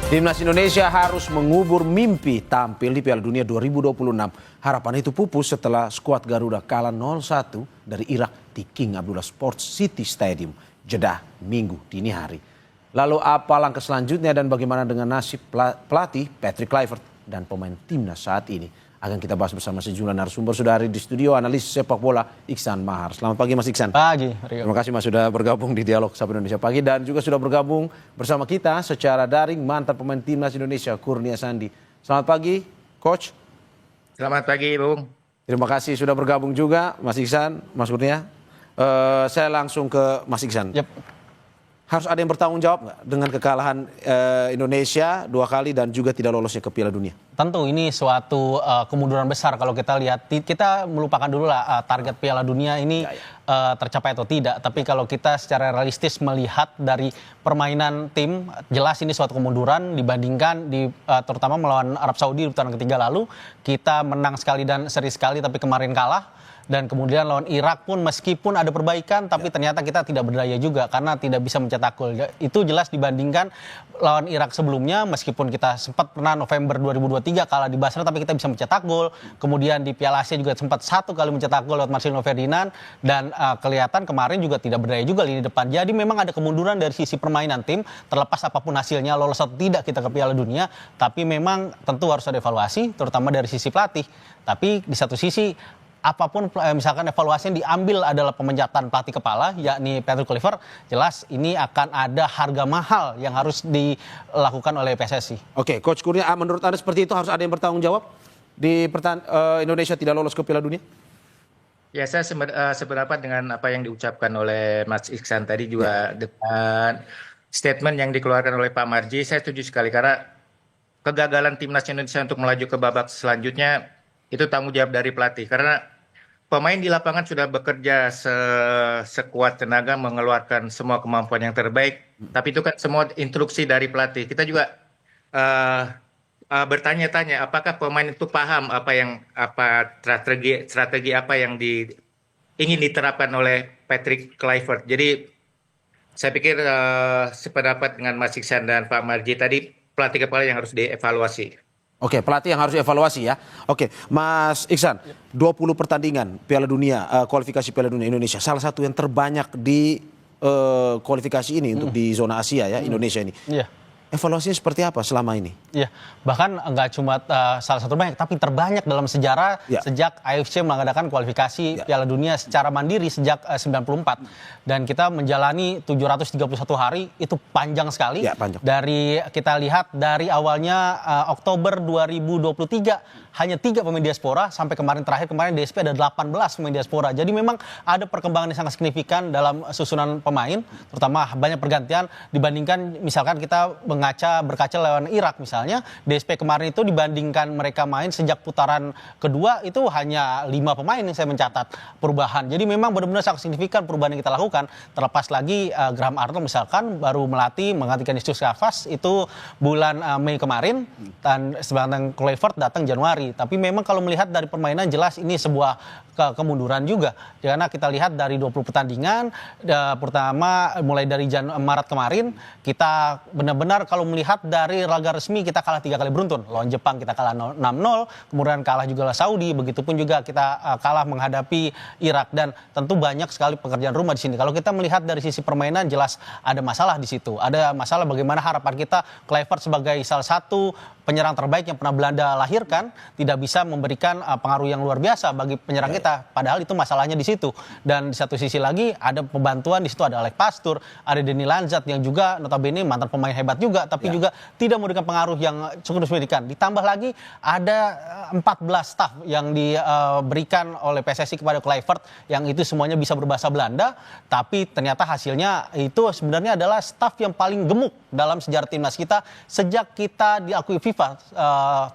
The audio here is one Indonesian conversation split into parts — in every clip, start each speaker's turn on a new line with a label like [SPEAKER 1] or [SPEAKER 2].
[SPEAKER 1] Timnas Indonesia harus mengubur mimpi tampil di Piala Dunia 2026. Harapan itu pupus setelah skuad Garuda kalah 0-1 dari Irak di King Abdullah Sports City Stadium, Jeddah, Minggu dini hari. Lalu apa langkah selanjutnya dan bagaimana dengan nasib pelatih Patrick Kluivert dan pemain timnas saat ini? Akan kita bahas bersama sejumlah narasumber. Sudah hari di studio analis sepak bola Iksan Mahar. Selamat pagi Mas Iksan.
[SPEAKER 2] Pagi.
[SPEAKER 1] Terima kasih Mas sudah bergabung di Dialog Sapa Indonesia Pagi dan juga sudah bergabung bersama kita secara daring mantan pemain timnas Indonesia Kurnia Sandi. Selamat pagi Coach.
[SPEAKER 3] Selamat pagi Bung.
[SPEAKER 1] Terima kasih sudah bergabung juga Mas Iksan, Mas Kurnia. Saya langsung ke Mas Iksan.
[SPEAKER 2] Yep.
[SPEAKER 1] Harus ada yang bertanggung jawab nggak dengan kekalahan Indonesia 2 kali dan juga tidak lolosnya ke Piala Dunia?
[SPEAKER 2] Tentu ini suatu kemunduran besar kalau kita lihat. Kita melupakan dulu lah target Piala Dunia ini tercapai atau tidak. Tapi kalau kita secara realistis melihat dari permainan tim, jelas ini suatu kemunduran dibandingkan terutama melawan Arab Saudi di putaran ketiga lalu. Kita menang sekali dan seri sekali tapi kemarin kalah. Dan kemudian lawan Irak pun meskipun ada perbaikan tapi ternyata kita tidak berdaya juga karena tidak bisa mencetak gol. Itu jelas dibandingkan lawan Irak sebelumnya meskipun kita sempat pernah November 2023 kalah di Basra tapi kita bisa mencetak gol. Kemudian di Piala Asia juga sempat 1 kali mencetak gol lewat Marcelino Ferdinand dan kelihatan kemarin juga tidak berdaya juga lini depan. Jadi memang ada kemunduran dari sisi permainan tim terlepas apapun hasilnya lolos atau tidak kita ke Piala Dunia, tapi memang tentu harus ada evaluasi terutama dari sisi pelatih. Tapi di satu sisi apapun misalkan evaluasi yang diambil adalah pemecatan pelatih kepala yakni Patrick Kluivert, jelas ini akan ada harga mahal yang harus dilakukan oleh PSSI.
[SPEAKER 1] Oke, Coach Kurnia, menurut Anda seperti itu harus ada yang bertanggung jawab di Indonesia tidak lolos ke Piala Dunia?
[SPEAKER 3] Ya, saya sependapat dengan apa yang diucapkan oleh Mas Iksan tadi juga dengan statement yang dikeluarkan oleh Pak Marji. Saya setuju sekali karena kegagalan timnas Indonesia untuk melaju ke babak selanjutnya itu tanggung jawab dari pelatih karena pemain di lapangan sudah bekerja sekuat tenaga mengeluarkan semua kemampuan yang terbaik, tapi itu kan semua instruksi dari pelatih. Kita juga bertanya-tanya apakah pemain itu paham strategi apa yang ingin diterapkan oleh Patrick Kluivert. Jadi saya pikir sependapat dengan Mas Iksan dan Pak Marji tadi, pelatih kepala yang harus dievaluasi.
[SPEAKER 1] Oke, pelatih yang harus dievaluasi ya. Oke, Mas Iksan, 20 pertandingan Piala Dunia, kualifikasi Piala Dunia Indonesia. Salah satu yang terbanyak di kualifikasi ini untuk di zona Asia ya, Indonesia ini.
[SPEAKER 2] Iya.
[SPEAKER 1] Evaluasinya seperti apa selama ini?
[SPEAKER 2] Iya, bahkan nggak cuma salah satu banyak, tapi terbanyak dalam sejarah sejak AFC mengadakan kualifikasi Piala Dunia secara mandiri sejak 94. Dan kita menjalani 731 hari, itu panjang sekali.
[SPEAKER 1] Ya, panjang.
[SPEAKER 2] Dari kita lihat dari awalnya Oktober 2023, hanya 3 pemain diaspora, sampai kemarin DSP ada 18 pemain diaspora. Jadi memang ada perkembangan yang sangat signifikan dalam susunan pemain, terutama banyak pergantian dibandingkan misalkan kita berkaca lawan Irak misalnya, DSP kemarin itu dibandingkan mereka main sejak putaran kedua itu hanya 5 pemain yang saya mencatat perubahan. Jadi memang benar-benar sangat signifikan perubahan yang kita lakukan. Terlepas lagi Graham Arnold misalkan baru melatih menggantikan Justus Kavas itu bulan Mei kemarin dan sebenarnya Kluivert datang Januari. Tapi memang kalau melihat dari permainan jelas ini sebuah kemunduran juga. Karena kita lihat dari 20 pertandingan pertama mulai dari Maret kemarin kita benar-benar kalau melihat dari laga resmi kita kalah 3 kali beruntun. Lawan Jepang kita kalah 6-0, kemudian kalah juga lawan Saudi, begitupun juga kita kalah menghadapi Irak dan tentu banyak sekali pekerjaan rumah di sini. Kalau kita melihat dari sisi permainan jelas ada masalah di situ. Ada masalah bagaimana harapan kita Kluivert sebagai salah satu penyerang terbaik yang pernah Belanda lahirkan tidak bisa memberikan pengaruh yang luar biasa bagi penyerang kita. Padahal itu masalahnya di situ. Dan di satu sisi lagi ada pembantuan di situ, ada Alex Pastur, ada Denny Lanzat yang juga notabene mantan pemain hebat juga tapi juga tidak memberikan pengaruh yang cukup signifikan. Ditambah lagi ada 14 staf yang diberikan oleh PSSI kepada Kluivert yang itu semuanya bisa berbahasa Belanda, tapi ternyata hasilnya itu sebenarnya adalah staf yang paling gemuk dalam sejarah timnas kita sejak kita diakui FIFA FIFA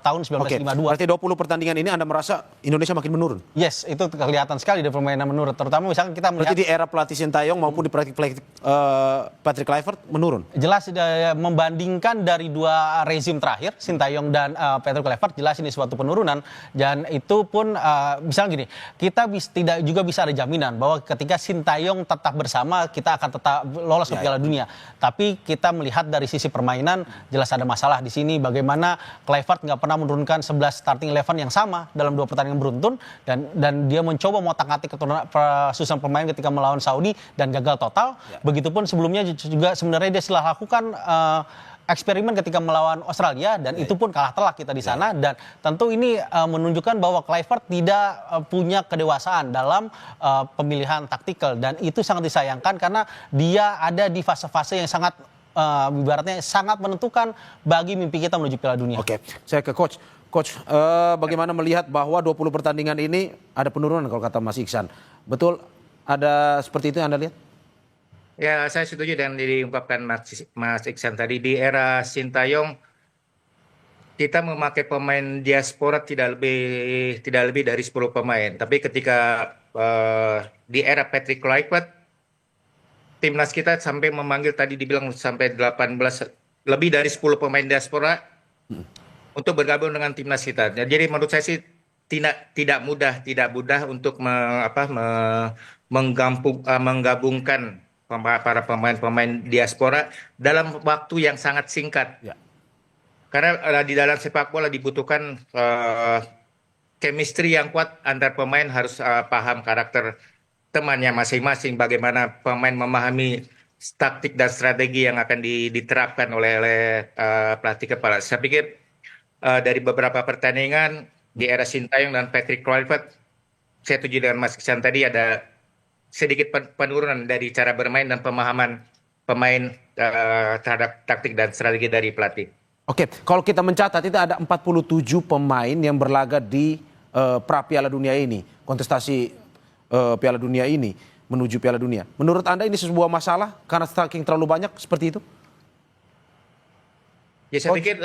[SPEAKER 2] tahun
[SPEAKER 1] Oke,
[SPEAKER 2] 1952.
[SPEAKER 1] berarti 20 pertandingan ini Anda merasa Indonesia makin menurun?
[SPEAKER 2] Yes, itu kelihatan sekali dari permainan menurun. Terutama misalkan kita melihat
[SPEAKER 1] Berarti di era pelatih Sintayong maupun di pelatih Patrick Kluivert menurun?
[SPEAKER 2] jelas membandingkan dari dua rezim terakhir, Sintayong dan Patrick Kluivert, jelas ini suatu penurunan. Dan itu pun misalnya gini, kita tidak juga bisa ada jaminan bahwa ketika Sintayong tetap bersama, kita akan tetap lolos ke Piala Dunia. Tapi kita melihat dari sisi permainan, jelas ada masalah di sini. Bagaimana Kluivert nggak pernah menurunkan 11 starting 11 yang sama dalam 2 pertandingan beruntun, dan dia mencoba mengotak-atik susunan pemain ketika melawan Saudi dan gagal total. Begitupun sebelumnya juga sebenarnya dia telah lakukan eksperimen ketika melawan Australia dan itu pun kalah telak kita di sana. Dan tentu ini menunjukkan bahwa Kluivert tidak punya kedewasaan dalam pemilihan taktikal, dan itu sangat disayangkan karena dia ada di fase-fase yang sangat ibaratnya sangat menentukan bagi mimpi kita menuju Piala Dunia.
[SPEAKER 1] Oke, saya ke Coach. Coach, bagaimana melihat bahwa 20 pertandingan ini ada penurunan kalau kata Mas Iksan? Betul ada seperti itu yang Anda lihat?
[SPEAKER 3] Ya, saya setuju dengan diungkapkan Mas Iksan tadi. Di era Sintayong, kita memakai pemain diaspora tidak lebih dari 10 pemain. Tapi ketika di era Patrick Kluivert, timnas kita sampai memanggil, tadi dibilang sampai 18, lebih dari 10 pemain diaspora untuk bergabung dengan timnas kita. Jadi menurut saya sih tidak mudah untuk menggabungkan para pemain-pemain diaspora dalam waktu yang sangat singkat.
[SPEAKER 1] Ya.
[SPEAKER 3] Karena di dalam sepak bola dibutuhkan chemistry yang kuat antar pemain, harus paham karakter temannya masing-masing, bagaimana pemain memahami taktik dan strategi yang akan diterapkan oleh pelatih kepala. Saya pikir dari beberapa pertandingan di era Sintayong dan Patrick Kluivert, saya setuju dengan Mas Iksan tadi, ada sedikit penurunan dari cara bermain dan pemahaman pemain terhadap taktik dan strategi dari pelatih.
[SPEAKER 1] Oke, kalau kita mencatat itu ada 47 pemain yang berlaga di pra Piala Dunia ini, kontestasi Piala Dunia ini, menuju Piala Dunia. Menurut Anda ini sebuah masalah karena striking terlalu banyak seperti itu?
[SPEAKER 3] Ya, saya pikir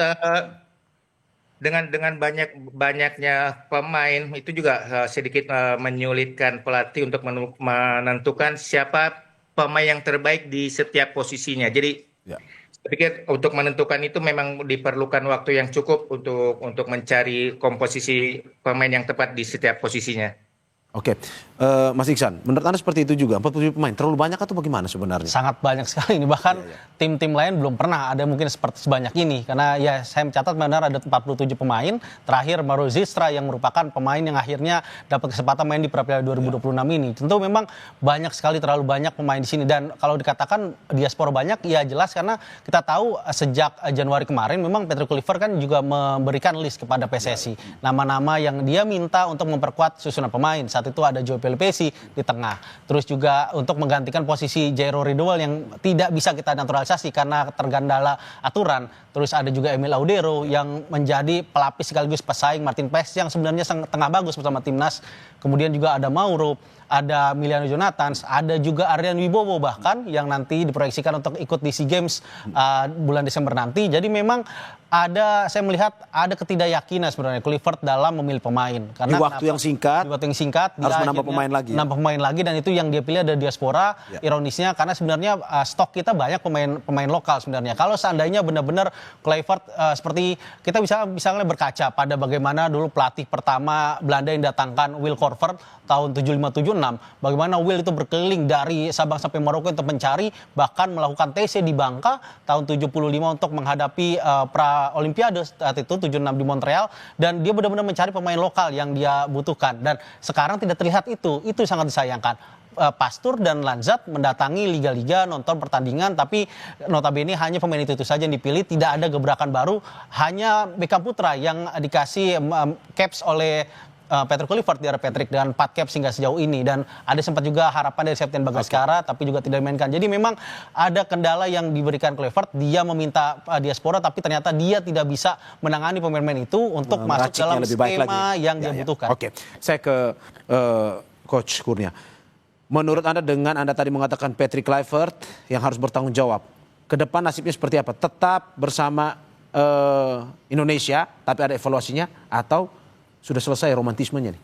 [SPEAKER 3] dengan banyaknya pemain itu juga sedikit menyulitkan pelatih untuk menentukan siapa pemain yang terbaik di setiap posisinya. Jadi saya pikir untuk menentukan itu memang diperlukan waktu yang cukup untuk mencari komposisi pemain yang tepat di setiap posisinya.
[SPEAKER 1] Oke, Mas Iksan, menurut Anda seperti itu juga? 47 pemain, terlalu banyak atau bagaimana sebenarnya?
[SPEAKER 2] Sangat banyak sekali ini, bahkan tim-tim lain belum pernah ada mungkin sebanyak ini. Karena ya saya mencatat benar ada 47 pemain, terakhir Mauro Zistra yang merupakan pemain yang akhirnya dapat kesempatan main di Piala 2026 ini. Tentu memang banyak sekali, terlalu banyak pemain di sini. Dan kalau dikatakan diaspora banyak, ya jelas karena kita tahu sejak Januari kemarin memang Patrick Kluivert kan juga memberikan list kepada PSSI. Nama-nama yang dia minta untuk memperkuat susunan pemain. Saat itu ada Joe Pelupessy di tengah. Terus juga untuk menggantikan posisi Jairo Riddle yang tidak bisa kita naturalisasi karena tergandala aturan. Terus ada juga Emil Audero yang menjadi pelapis sekaligus pesaing Martin Paes yang sebenarnya tengah bagus bersama timnas. Kemudian juga ada Mauro, ada Miliano Jonathans, ada juga Aryan Wibowo bahkan yang nanti diproyeksikan untuk ikut di SEA Games bulan Desember nanti. Jadi memang saya melihat ada ketidakyakinan sebenarnya Kluivert dalam memilih pemain. Karena
[SPEAKER 1] di waktu yang singkat,
[SPEAKER 2] harus
[SPEAKER 1] menambah pemain lagi.
[SPEAKER 2] Menambah pemain lagi, dan itu yang dia pilih ada diaspora. Ironisnya karena sebenarnya stok kita banyak pemain lokal sebenarnya. Kalau seandainya benar-benar Kluivert seperti kita misalnya berkaca pada bagaimana dulu pelatih pertama Belanda yang datangkan Will Korver tahun 75-76, bagaimana Will itu berkeliling dari Sabang sampai Maroko untuk mencari, bahkan melakukan TC di Bangka tahun 75 untuk menghadapi Olimpiade saat itu 76 di Montreal, dan dia benar-benar mencari pemain lokal yang dia butuhkan. Dan sekarang tidak terlihat itu sangat disayangkan. Pastur dan Lanzat mendatangi liga-liga, nonton pertandingan, tapi notabene hanya pemain itu saja yang dipilih, tidak ada gebrakan baru. Hanya Beckham Putra yang dikasih caps oleh Patrick Kluivert di era Patrick dengan 4 caps hingga sejauh ini, dan ada sempat juga harapan dari Septian Bagaskara tapi juga tidak dimainkan. Jadi memang ada kendala yang diberikan Kluivert, dia meminta diaspora tapi ternyata dia tidak bisa menangani pemain-pemain itu untuk masuk dalam skema yang dia butuhkan.
[SPEAKER 1] Oke, saya ke Coach Kurnia. Menurut Anda dengan Anda tadi mengatakan Patrick Kluivert yang harus bertanggung jawab, ke depan nasibnya seperti apa? Tetap bersama Indonesia tapi ada evaluasinya atau sudah selesai romantismenya nih?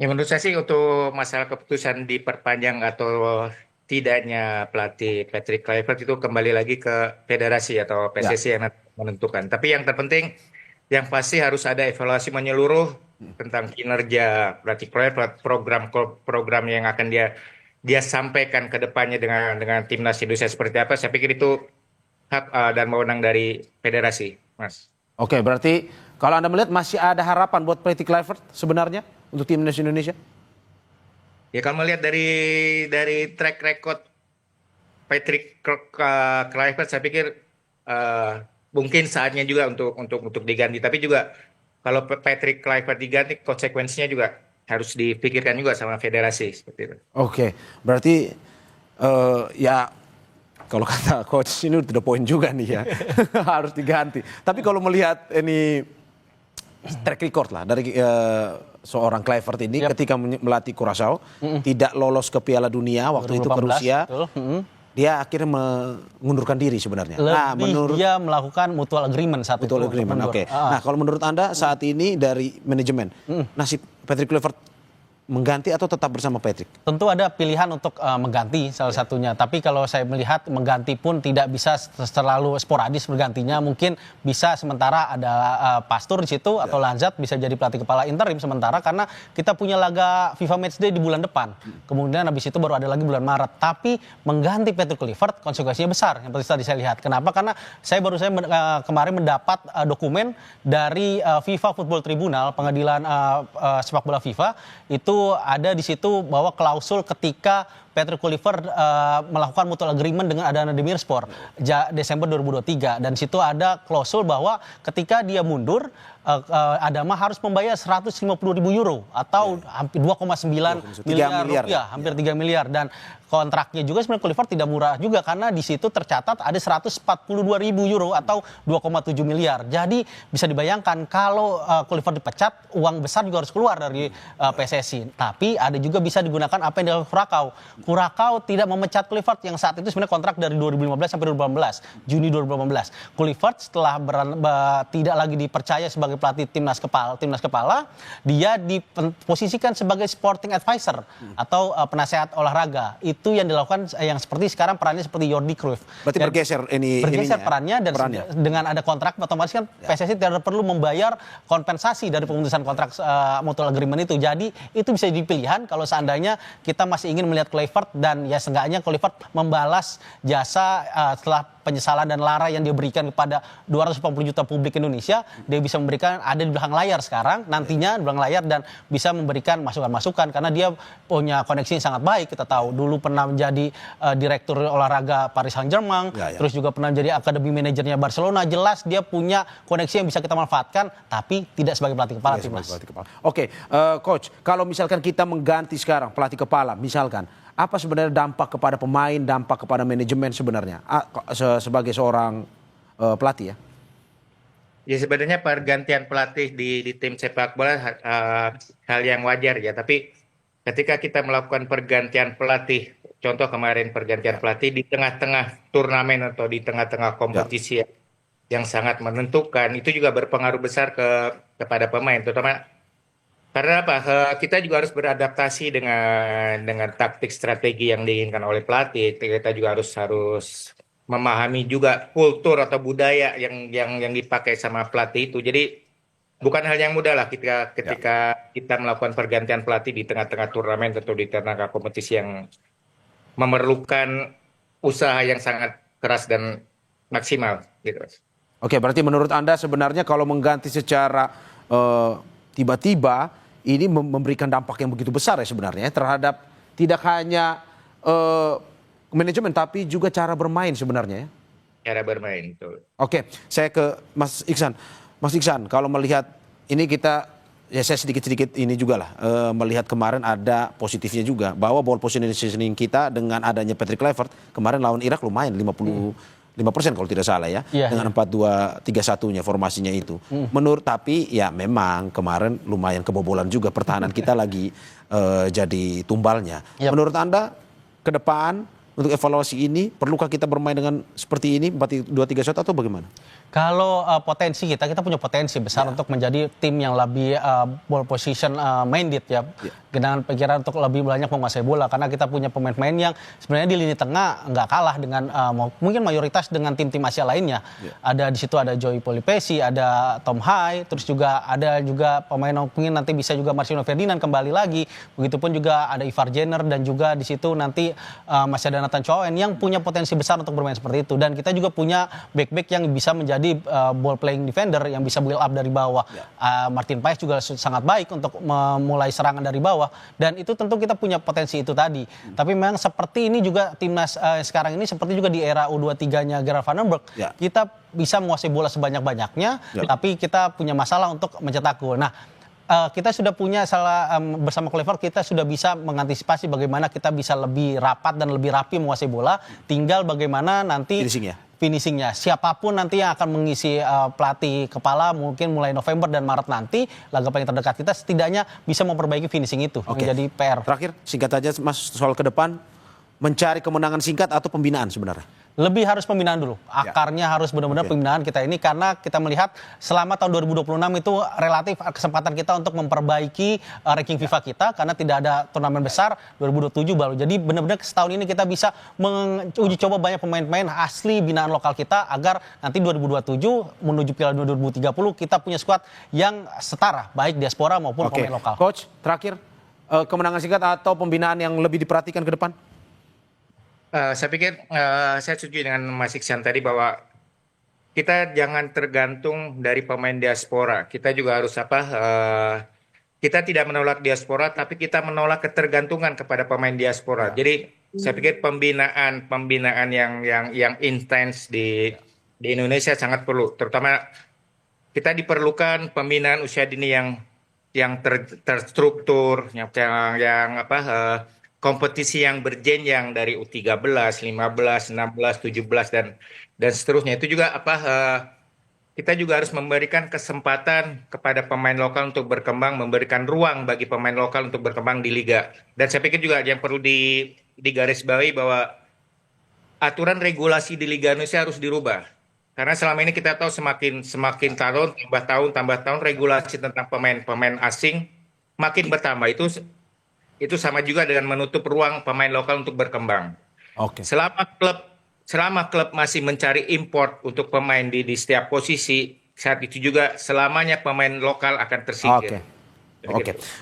[SPEAKER 3] Ya menurut saya sih untuk masalah keputusan diperpanjang atau tidaknya pelatih Patrick Kluivert itu kembali lagi ke federasi atau PSSI yang menentukan. Tapi yang terpenting, yang pasti harus ada evaluasi menyeluruh tentang kinerja pelatih Kluivert, program yang akan dia sampaikan ke depannya dengan timnas Indonesia seperti apa. Saya pikir itu hak dan wewenang dari federasi, Mas.
[SPEAKER 1] Oke, berarti kalau Anda melihat masih ada harapan buat Patrick Kluivert sebenarnya untuk timnas Indonesia?
[SPEAKER 3] Ya kalau melihat dari track record Patrick Kluivert, saya pikir mungkin saatnya juga untuk diganti. Tapi juga kalau Patrick Kluivert diganti, konsekuensinya juga harus dipikirkan juga sama federasi seperti itu.
[SPEAKER 1] Oke, berarti ya kalau kata coach ini udah poin juga nih ya, harus diganti. Tapi kalau melihat ini track record lah dari seorang Kluivert ini ketika melatih Curaçao tidak lolos ke Piala Dunia waktu itu ke Rusia. Dia akhirnya mengundurkan diri sebenarnya.
[SPEAKER 2] Dia melakukan mutual agreement saat itu.
[SPEAKER 1] Mutual agreement, oke. Nah, kalau menurut Anda saat ini dari manajemen, nasib Patrick Kluivert mengganti atau tetap bersama Patrick?
[SPEAKER 2] Tentu ada pilihan untuk mengganti salah satunya. Tapi kalau saya melihat mengganti pun tidak bisa terlalu sporadis bergantinya. Mungkin bisa sementara ada Pastur di situ atau Lanzat bisa jadi pelatih kepala interim sementara karena kita punya laga FIFA Matchday di bulan depan. Kemudian habis itu baru ada lagi bulan Maret. Tapi mengganti Patrick Kluivert konsekuensinya besar. Yang tadi saya lihat. Kenapa? Karena saya kemarin mendapat dokumen dari FIFA Football Tribunal, pengadilan sepak bola FIFA itu ada di situ bahwa klausul ketika Patrick Kluivert melakukan mutual agreement dengan Adana Demirspor Desember 2023 dan situ ada klausul bahwa ketika dia mundur Adama harus membayar 150.000 euro atau hampir 2,9 miliar rupiah, hampir 3 miliar dan kontraknya juga sebenarnya Kluivert tidak murah juga karena di situ tercatat ada 142.000 euro atau 2,7 miliar. Jadi bisa dibayangkan kalau Kluivert dipecat, uang besar juga harus keluar dari PSSI. Tapi ada juga bisa digunakan apa yang dilakukan Curaçao. Curaçao tidak memecat Kluivert yang saat itu sebenarnya kontrak dari 2015 sampai 2018, Juni 2018. Kluivert setelah tidak lagi dipercaya sebagai pelatih timnas kepala, dia diposisikan sebagai sporting advisor atau penasehat olahraga. Itu yang dilakukan yang seperti sekarang perannya seperti Jordi Cruyff.
[SPEAKER 1] Berarti bergeser
[SPEAKER 2] perannya dan dengan ada kontrak otomatis kan PSSI tidak perlu membayar kompensasi dari pemutusan kontrak mutual agreement itu. Jadi itu bisa jadi pilihan kalau seandainya kita masih ingin melihat Kluivert dan ya seenggaknya Kluivert membalas jasa setelah penyesalan dan lara yang dia berikan kepada 280 juta publik Indonesia, dia bisa memberikan ada di belakang layar sekarang, nantinya di belakang layar dan bisa memberikan masukan-masukan karena dia punya koneksi yang sangat baik. Kita tahu dulu pernah menjadi direktur olahraga Paris Saint-Germain, terus juga pernah menjadi akademi manajernya Barcelona. Jelas dia punya koneksi yang bisa kita manfaatkan, tapi tidak sebagai pelatih kepala timnas.
[SPEAKER 1] Oke, coach, kalau misalkan kita mengganti sekarang pelatih kepala, misalkan apa sebenarnya dampak kepada pemain, dampak kepada manajemen sebenarnya sebagai seorang pelatih ya?
[SPEAKER 3] Ya sebenarnya pergantian pelatih di tim sepak bola hal yang wajar ya. Tapi ketika kita melakukan pergantian pelatih, contoh kemarin pergantian pelatih di tengah-tengah turnamen atau di tengah-tengah kompetisi yang sangat menentukan, itu juga berpengaruh besar kepada pemain, terutama karena apa? Kita juga harus beradaptasi dengan taktik strategi yang diinginkan oleh pelatih. Kita juga harus memahami juga kultur atau budaya yang dipakai sama pelatih itu. Jadi bukan hal yang mudah lah ketika kita melakukan pergantian pelatih di tengah-tengah turnamen atau di tengah kompetisi yang memerlukan usaha yang sangat keras dan maksimal gitu.
[SPEAKER 1] Oke, berarti menurut Anda sebenarnya kalau mengganti secara tiba-tiba ini memberikan dampak yang begitu besar ya sebenarnya terhadap tidak hanya manajemen tapi juga cara bermain sebenarnya ya.
[SPEAKER 3] Cara bermain itu.
[SPEAKER 1] Oke, saya ke Mas Iksan. Mas Iksan, kalau melihat ini kita ya saya sedikit-sedikit ini juga lah melihat kemarin ada positifnya juga bahwa ball positioning kita dengan adanya Patrick Kluivert kemarin lawan Irak lumayan 55% kalau tidak salah ya, dengan 4-2-3-1-nya formasinya itu. Tapi ya memang kemarin lumayan kebobolan juga pertahanan kita lagi jadi tumbalnya. Menurut Anda ke depan untuk evaluasi ini? Perlukah kita bermain dengan seperti ini 4-2-3-1 atau bagaimana?
[SPEAKER 2] Kalau potensi kita punya potensi besar untuk menjadi tim yang lebih ball position minded ya. Dengan pikiran untuk lebih banyak menguasai bola karena kita punya pemain-pemain yang sebenarnya di lini tengah nggak kalah dengan mungkin mayoritas dengan tim-tim Asia lainnya. Ada di situ ada Joey Polipesi, ada Tom Hai, terus juga ada juga pemain mungkin nanti bisa juga Marcelino Ferdinand kembali lagi. Begitupun juga ada Ivar Jenner dan juga di situ nanti masih ada Nathan Chowen yang punya potensi besar untuk bermain seperti itu. Dan kita juga punya back-back yang bisa menjadi ball playing defender yang bisa build up dari bawah. Martin Paes juga sangat baik untuk memulai serangan dari bawah. Dan itu tentu kita punya potensi itu tadi. Tapi memang seperti ini juga timnas sekarang ini seperti juga di era U23-nya Gerard van den Berg. Kita bisa menguasai bola sebanyak-banyaknya, tapi kita punya masalah untuk mencetak gol. Nah, kita sudah punya bersama Kluivert kita sudah bisa mengantisipasi bagaimana kita bisa lebih rapat dan lebih rapi menguasai bola. Tinggal bagaimana nanti finishingnya. Siapapun nanti yang akan mengisi pelatih kepala mungkin mulai November dan Maret nanti, laga paling terdekat kita setidaknya bisa memperbaiki finishing itu. Menjadi PR.
[SPEAKER 1] Terakhir, singkat aja Mas, soal ke depan, mencari kemenangan singkat atau pembinaan sebenarnya?
[SPEAKER 2] Lebih harus pembinaan dulu. Akarnya harus benar-benar pembinaan kita ini karena kita melihat selama tahun 2026 itu relatif kesempatan kita untuk memperbaiki ranking FIFA kita karena tidak ada turnamen besar 2027 baru. Jadi benar-benar setahun ini kita bisa menguji coba banyak pemain-pemain asli binaan lokal kita agar nanti 2027 menuju Piala Dunia 2030 kita punya skuad yang setara baik diaspora maupun pemain lokal.
[SPEAKER 1] Coach, terakhir kemenangan singkat atau pembinaan yang lebih diperhatikan ke depan?
[SPEAKER 3] Saya pikir saya setuju dengan Mas Iksan tadi bahwa kita jangan tergantung dari pemain diaspora. Kita juga harus kita tidak menolak diaspora, tapi kita menolak ketergantungan kepada pemain diaspora. Jadi saya pikir pembinaan yang intens di Indonesia sangat perlu. Terutama kita diperlukan pembinaan usia dini yang terstruktur, kompetisi yang berjenjang dari U13, 15, 16, 17 dan seterusnya. Itu juga kita juga harus memberikan kesempatan kepada pemain lokal untuk berkembang, memberikan ruang bagi pemain lokal untuk berkembang di liga. Dan saya pikir juga yang perlu digarisbawahi bahwa aturan regulasi di Liga Indonesia harus dirubah. Karena selama ini kita tahu semakin tambah tahun regulasi tentang pemain asing makin bertambah. Itu sama juga dengan menutup ruang pemain lokal untuk berkembang. Selama klub masih mencari import untuk pemain di setiap posisi, saat itu juga selamanya pemain lokal akan tersingkir.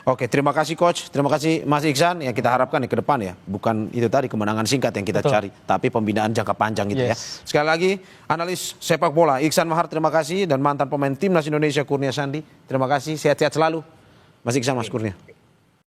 [SPEAKER 1] Oke, terima kasih Coach, terima kasih Mas Iksan. Yang kita harapkan ke depan ya, bukan itu tadi kemenangan singkat yang kita cari, tapi pembinaan jangka panjang gitu ya. Sekali lagi, analis sepak bola Iksan Mahar, terima kasih, dan mantan pemain timnas Indonesia Kurnia Sandi, terima kasih, sehat-sehat selalu Mas Iksan, Mas Kurnia.